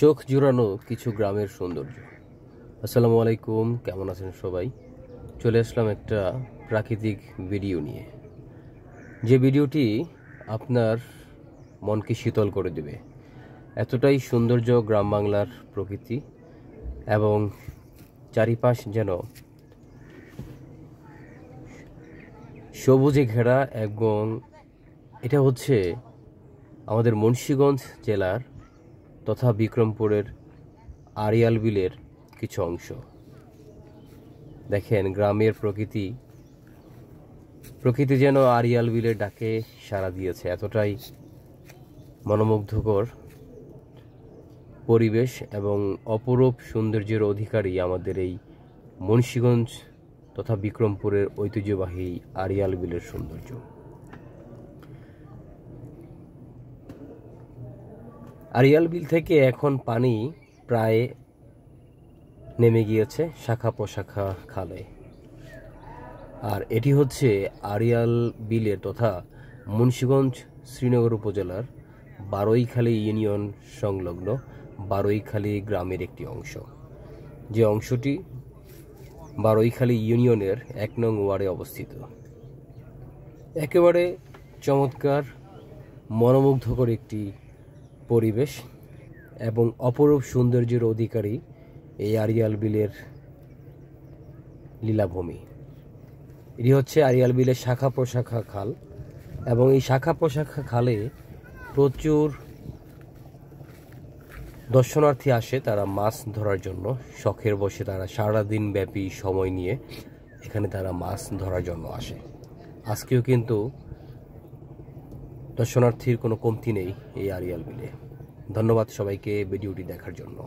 চোখ জুড়ানো কিছু গ্রামের সৌন্দর্য। আসসালামু আলাইকুম, কেমন আছেন সবাই? চলে আসলাম একটা প্রাকৃতিক ভিডিও নিয়ে, যে ভিডিওটি আপনার মনকে শীতল করে দেবে। এতটাই সৌন্দর্য গ্রাম বাংলার প্রকৃতি, এবং চারিপাশ যেন সবুজে ঘেরা। এবং এটা হচ্ছে আমাদের মুন্সিগঞ্জ জেলার তথা বিক্রমপুরের আড়িয়াল বিলের কিছু অংশ। দেখেন, গ্রামের প্রকৃতি যেন আড়িয়াল বিলের ডাকে সাড়া দিয়েছে। এতটাই মনোমুগ্ধকর পরিবেশ এবং অপরূপ সৌন্দর্যের অধিকারী আমাদের এই মুন্সিগঞ্জ তথা বিক্রমপুরের ঐতিহ্যবাহী আড়িয়াল বিলের সৌন্দর্য। আড়িয়াল বিল থেকে এখন পানি প্রায় নেমে গিয়েছে শাখা প্রশাখা খালে। আর এটি হচ্ছে আড়িয়াল বিলের তথা মুন্সিগঞ্জ শ্রীনগর উপজেলার বারৈখালী ইউনিয়ন সংলগ্ন বারৈখালী গ্রামের একটি অংশ, যে অংশটি বারৈখালী ইউনিয়নের 1 নং ওয়ার্ডে অবস্থিত। একেবারে চমৎকার মনোমুগ্ধকর একটি পরিবেশ এবং অপরূপ সৌন্দর্যের অধিকারী এই আড়িয়াল বিলের লীলাভূমি। এটি হচ্ছে আড়িয়াল বিলের শাখা প্রশাখা খাল, এবং এই শাখা প্রশাখা খালে প্রচুর দর্শনার্থী আসে তারা মাছ ধরার জন্য। শখের বসে তারা সারাদিন ব্যাপী সময় নিয়ে এখানে তারা মাছ ধরার জন্য আসে। আজকেও কিন্তু দর্শনার্থীর কোনো কমতি নেই এই আড়িয়াল বিলে। ধন্যবাদ সবাইকে ভিডিওটি দেখার জন্য।